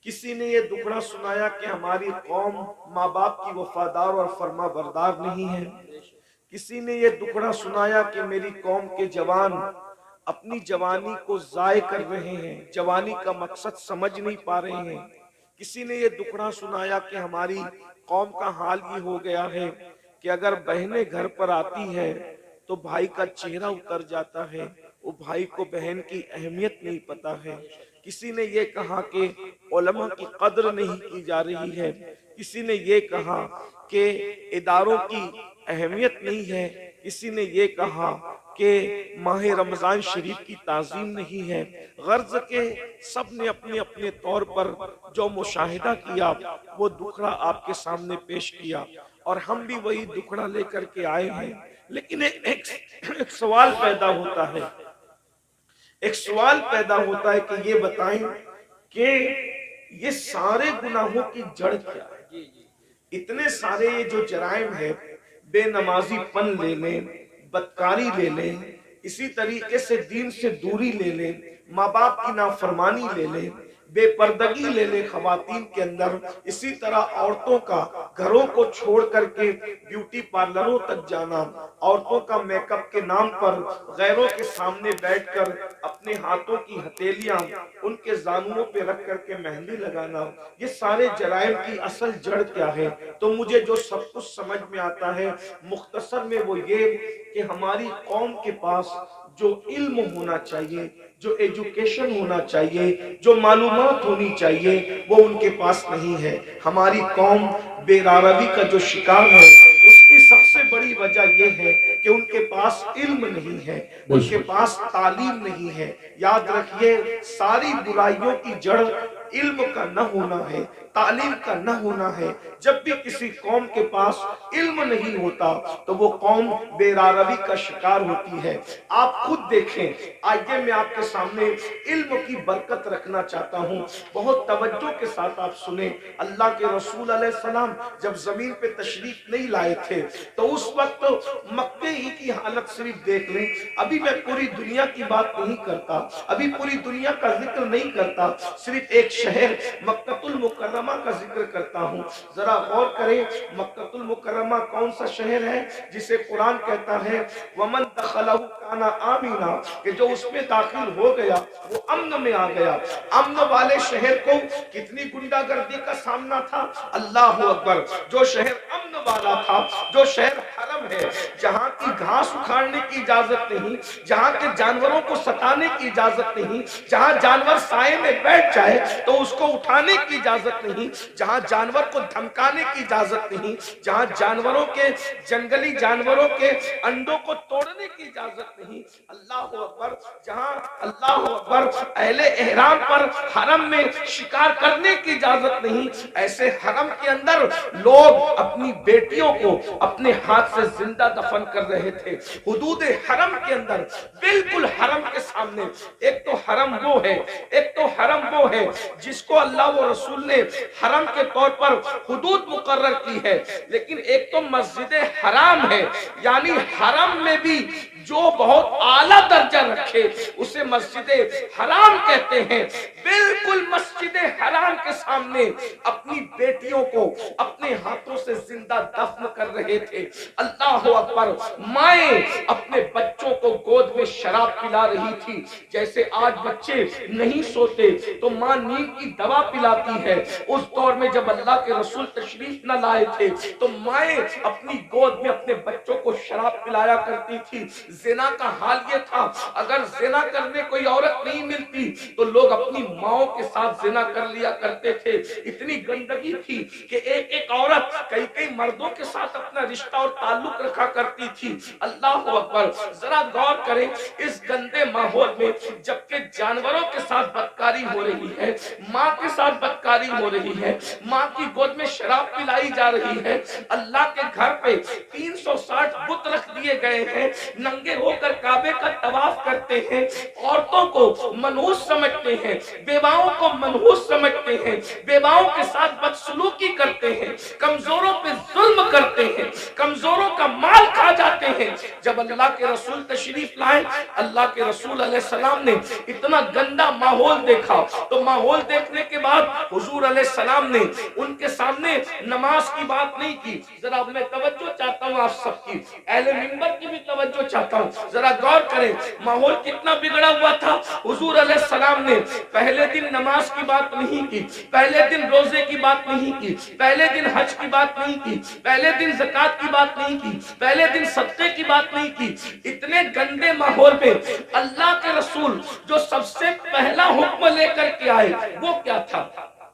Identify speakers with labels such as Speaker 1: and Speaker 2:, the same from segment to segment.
Speaker 1: کسی نے یہ دکھڑا سنایا کہ ہماری قوم ماں باپ کی وفادار اور فرما بردار نہیں ہے. کسی نے یہ دکھڑا سنایا کہ میری قوم کے جوان اپنی جوانی کو ضائع کر رہے ہیں، جوانی کا مقصد سمجھ نہیں پا رہے ہیں. کسی نے یہ دکھڑا سنایا کہ ہماری قوم کا حال یہ ہو گیا ہے کہ اگر بہنیں گھر پر آتی ہے تو بھائی کا چہرہ اتر جاتا ہے، وہ بھائی کو بہن کی اہمیت نہیں پتا ہے. کسی نے یہ کہا کہ علماء کی قدر نہیں کی جا رہی ہے. کسی نے یہ کہا کہ اداروں کی اہمیت نہیں ہے. کسی نے یہ کہا کہ ماہ رمضان شریف کی تعظیم نہیں ہے. غرض کہ سب نے اپنے اپنے طور پر جو مشاہدہ کیا وہ دکھڑا آپ کے سامنے پیش کیا، اور ہم بھی وہی دکھڑا لے کر کے آئے ہیں. لیکن ایک سوال پیدا ہوتا ہے، ایک سوال پیدا ہوتا ہے کہ یہ بتائیں کہ یہ سارے گناہوں کی جڑ کیا ہے؟ اتنے سارے یہ جو جرائم ہے، بے نمازی پن لے لیں، بدکاری لے لیں، اسی طریقے سے دین سے دوری لے لیں، ماں باپ کی نافرمانی لے لیں، بے پردگی لے لیں خواتین کے اندر، اسی طرح عورتوں کا گھروں کو چھوڑ کر کے بیوٹی پارلروں تک جانا، عورتوں کا میک اپ کے نام پر غیروں کے سامنے بیٹھ کر اپنے ہاتھوں کی ہتھیلیاں ان کے زانوؤں پہ رکھ کر کے مہندی لگانا، یہ سارے جرائم کی اصل جڑ کیا ہے؟ تو مجھے جو سب کچھ سمجھ میں آتا ہے مختصر میں وہ یہ کہ ہماری قوم کے پاس جو علم ہونا چاہیے، جو ایجوکیشن ہونا چاہیے، جو معلومات ہونی چاہیے، وہ ان کے پاس نہیں ہے. ہماری قوم بے راروی کا جو شکار ہے اس کی سب سے بڑی وجہ یہ ہے کہ ان کے پاس علم نہیں ہے، ان کے پاس تعلیم نہیں ہے. یاد رکھیے ساری برائیوں کی جڑ علم کا نہ ہونا ہے، تعلیم کا نہ ہونا ہے. جب بھی کسی قوم کے پاس علم نہیں ہوتا تو وہ قوم بے راروی کا شکار ہوتی ہے. آپ خود دیکھیں، آئیے میں آپ کے سامنے علم کی برکت رکھنا چاہتا ہوں، بہت توجہ کے ساتھ آپ سنیں. اللہ کے رسول علیہ السلام جب زمین پہ تشریف نہیں لائے تھے تو اس وقت مکے ہی کی حالت صرف دیکھ لیں. ابھی میں پوری دنیا کی بات نہیں کرتا، ابھی پوری دنیا کا ذکر نہیں کرتا، صرف ایک شہر مکہ المکرمہ کا ذکر کرتا ہوں. ذرا غور کریں، مکہ المکرمہ کون سا شہر ہے جسے قرآن کہتا ہے وَمَن دَخَلَهُ كَانَ آمِنًا، کہ جو اس میں داخل ہو گیا وہ امن میں آ گیا. امن والے شہر کو کتنی گنڈا گردی کا سامنا تھا، اللہ اکبر. جو شہر امن والا تھا، جو شہر حرم ہے، جہاں کی گھاس اکھاڑنے کی اجازت نہیں، جہاں کے جانوروں کو ستانے کی اجازت نہیں، جہاں جانور سائے میں بیٹھ جائے تو اس کو اٹھانے کی اجازت نہیں، جہاں جانور کو دھمکانے کی اجازت نہیں، جہاں جانوروں کے جنگلی جانوروں کے انڈوں کو توڑنے کی اجازت نہیں، اللہ اکبر. جہاں اللہ اکبر اہل احرام پر حرم میں شکار کرنے کی اجازت نہیں، ایسے حرم کے اندر لوگ اپنی بیٹیوں کو اپنے ہاتھ سے زندہ دفن کر رہے تھے. حدود حرم کے اندر، بالکل حرم کے سامنے. ایک تو حرم وہ ہے، ایک تو حرم وہ ہے جس کو اللہ و رسول نے حرم کے طور پر حدود مقرر کی ہے، لیکن ایک تو مسجد حرام ہے، یعنی حرم میں بھی جو بہت اعلیٰ درجہ رکھے اسے مسجد حرام کہتے ہیں. بالکل مسجد حرام کے سامنے اپنی بیٹیوں کو اپنے ہاتھوں سے زندہ دفن کر رہے تھے. اللہ اکبر. مائیں اپنے بچوں کو گود میں شراب پلا رہی تھی. جیسے آج بچے نہیں سوتے تو ماں نیند کی دوا پلاتی ہے، اس دور میں جب اللہ کے رسول تشریف نہ لائے تھے تو مائیں اپنی گود میں اپنے بچوں کو شراب پلایا کرتی تھی. زنا کا حال یہ تھا، اگر زنا کرنے کوئی عورت نہیں ملتی تو لوگ اپنی ماؤں کے ساتھ زنا کر لیا کرتے تھے. اتنی گندگی تھی کہ ایک ایک عورت کئی کئی مردوں کے ساتھ اپنا رشتہ اور تعلق رکھا کرتی تھی. اللہ اکبر. ذرا غور کریں اس گندے ماحول میں جبکہ جانوروں کے ساتھ بدکاری ہو رہی ہے، ماں کے ساتھ بدکاری ہو رہی ہے، ماں کی گود میں شراب پلائی جا رہی ہے، اللہ کے گھر پہ 360 بت رکھ دیے گئے ہیں، ننگے ہو کر کعبے کا طواف کرتے ہیں، عورتوں کو منحوس سمجھتے ہیں، بیواؤں کو منحوس سمجھتے ہیں، بیواؤں کے ساتھ بدسلوکی کرتے ہیں، کمزوروں پہ ظلم کرتے ہیں، کمزوروں کا مال کھا جاتے ہیں. جب اللہ کے رسول تشریف لائے، اللہ کے رسول علیہ السلام نے اتنا گندا ماحول دیکھا تو ماحول دیکھنے کے بعد حضور علیہ السلام نے ان کے سامنے نماز کی بات نہیں کی. ذرا میں توجہ چاہتا ہوں آپ سب کی, اہل منبر کی بھی توجہ چاہتا ہوں, ذرا غور کریں ماحول کتنا بگڑا ہوا تھا. حضور علیہ السلام نے پہلے دن نماز کی بات نہیں کی, پہلے دن روزے کی بات نہیں کی, پہلے دن حج کی بات نہیں کی, پہلے دن زکات کی بات نہیں کی, پہلے دن صدقے کی بات نہیں کی. اتنے گندے ماحول میں اللہ کے رسول جو سب سے پہلا حکم لے کر کے آئے وہ کیا تھا؟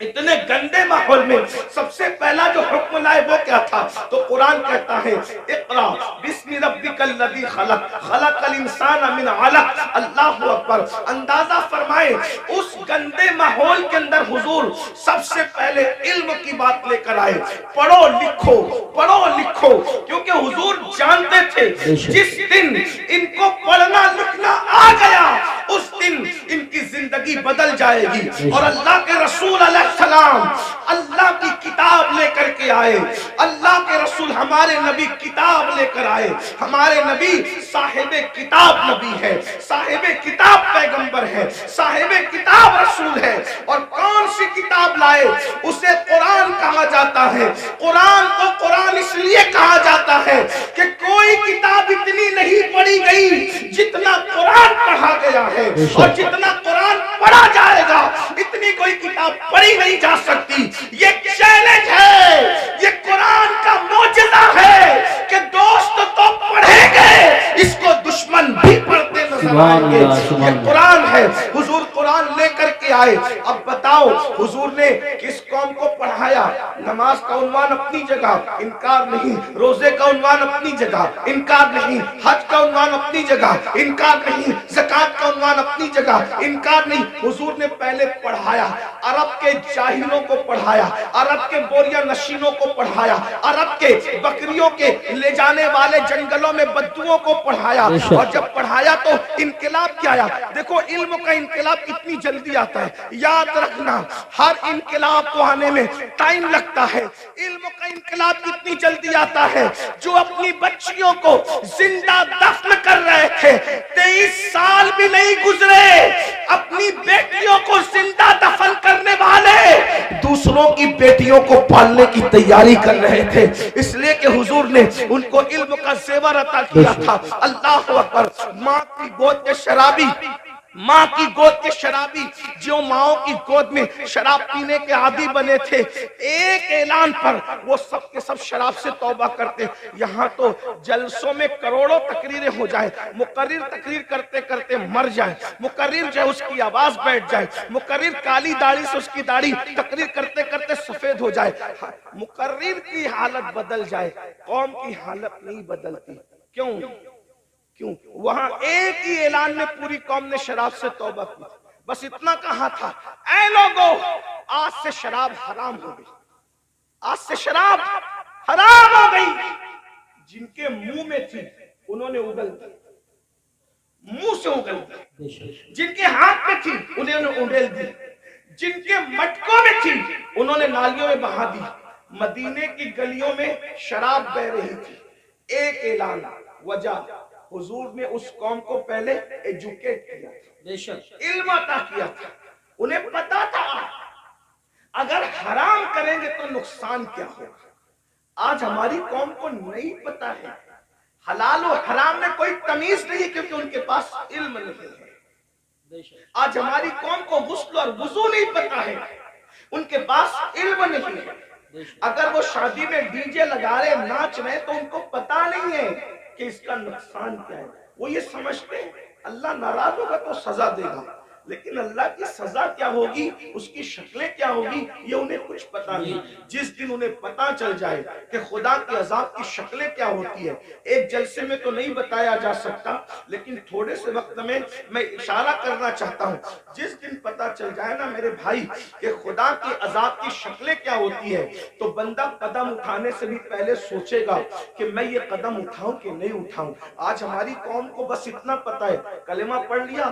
Speaker 1: اتنے گندے ماحول میں سب سے پہلا جو حکم لائے وہ کیا تھا؟ تو قرآن کہتا ہے اقرا بسم ربک الذی خلق خلق الانسان من علق. اللہ اکبر. اندازہ فرمائے اس گندے ماحول کے اندر حضور سب سے پہلے علم کی بات لے کر آئے. پڑھو لکھو, پڑھو لکھو, کیونکہ حضور جانتے تھے جس دن ان کو پڑھنا لکھنا آ گیا اس دن ان کی زندگی بدل جائے گی. اور اللہ کے رسول علیہ السلام اللہ کی کتاب لے کر کے آئے. اللہ کے رسول ہمارے نبی کتاب لے کر آئے. ہمارے نبی صاحب کتاب نبی ہے, صاحب کتاب پیغمبر ہے, صاحب کتاب رسول ہے. اور کون سی کتاب لائے؟ اسے قرآن کہا جاتا ہے. قرآن کو قرآن اس لیے کہا جاتا ہے کہ کوئی کتاب اتنی نہیں پڑھی گئی جتنا قرآن پڑھا گیا ہے, اور جتنا قرآن پڑھا جائے گا اتنی کوئی کتاب پڑھی نہیں جا سکتی. یہ چیلنج ہے, یہ قرآن کا معجزہ ہے کہ دوست تو پڑھیں گے, اس کو دشمن بھی پڑھتے نظر آئیں گے. یہ قرآن ہے. حضور قرآن لے کر کے آئے. اب بتاؤ حضور نے کس قوم کو پڑھایا؟ نماز کا عنوان اپنی جگہ, انکار نہیں. روزے کا عنوان اپنی جگہ, انکار نہیں. حج کا عنوان اپنی جگہ, انکار نہیں. زکات کا عنوان اپنی جگہ, انکار نہیں. حضور نے پہلے پڑھایا, عرب کے جاہلوں کو پڑھایا, عرب کے بوریا نشینوں کو پڑھایا, عرب کے بکریوں کے لے جانے والے جنگلوں میں بدوؤں کو پڑھایا. اور جب پڑھایا تو انقلاب کیا آیا؟ دیکھو علم کا انقلاب کتنی جلدی آتا ہے. یاد رکھنا ہر انقلاب کو آنے میں ٹائم لگتا ہے. علم کا انقلاب کتنی جلدی آتا ہے. جو اپنی بچیوں کو زندہ دفن کر رہے تھے 23 سال بھی نہیں گزرے, اپنی بیٹیوں کو زندہ دفن کرنے والے دوسروں کی بیٹیوں کو پالنے کی تیاری کر رہے تھے. اس لیے کہ حضور نے ان کو علم کا زیور عطا کیا تھا. اللہ اکبر. ماں کی گود کے شرابی, ماں کی گود کے شرابی جو ماں کی گود میں شراب پینے کے عادی بنے تھے, ایک اعلان پر وہ سب کے سب شراب سے توبہ کرتے. یہاں تو جلسوں میں کروڑوں تقریریں ہو جائے, مقرر تقریر کرتے کرتے مر جائے, مقرر جو اس کی آواز بیٹھ جائے, مقرر کالی داڑھی سے اس کی داڑھی تقریر کرتے کرتے سفید ہو جائے, مقرر کی حالت بدل جائے, قوم کی حالت نہیں بدلتی. کیوں؟ وہاں ایک ہی اعلان میں پوری قوم نے شراب سے توبہ کی. بس اتنا کہا تھا, اے لوگو آج سے شراب حرام ہو گئی, آج سے شراب حرام ہو گئی. جن کے منہ میں تھی انہوں نے اگل دی, منہ سے اگل دی. جن کے ہاتھ میں تھی انہوں نے اڑیل دی, جن کے مٹکوں میں تھی انہوں نے نالیوں میں بہا دی. مدینے کی گلیوں میں شراب بہ رہی تھی. ایک اعلان, وجہ حضور نے اس قوم کو پہلے ایجوکیٹ کیا, علم عطا کیا تھا. انہیں پتا تھا اگر حرام کریں گے تو نقصان کیا ہوگا. آج ہماری قوم کو نہیں پتا ہے, حلال و حرام میں کوئی تمیز نہیں کیونکہ ان کے پاس علم نہیں ہے. آج ہماری قوم کو غسل اور وضو نہیں پتا ہے, ان کے پاس علم نہیں ہے. اگر وہ شادی میں ڈی جے لگا رہے ناچ رہے تو ان کو پتا نہیں ہے کہ اس کا نقصان کیا ہے. وہ یہ سمجھتے ہیں اللہ ناراض ہوگا تو سزا دے گا, لیکن اللہ کی سزا کیا ہوگی, اس کی شکلیں کیا ہوگی, یہ انہیں کچھ پتا نہیں. جس دن انہیں پتا چل جائے کہ خدا کے عذاب کی شکلیں کیا ہوتی ہے, ایک جلسے میں تو نہیں بتایا جا سکتا, لیکن تھوڑے سے وقت میں اشارہ کرنا چاہتا ہوں. جس دن پتا چل جائے نا میرے بھائی کہ خدا کے عذاب کی شکلیں کیا ہوتی ہے, تو بندہ قدم اٹھانے سے بھی پہلے سوچے گا کہ میں یہ قدم اٹھاؤں کہ نہیں اٹھاؤں. آج ہماری قوم کو بس اتنا پتا ہے کلمہ پڑھ لیا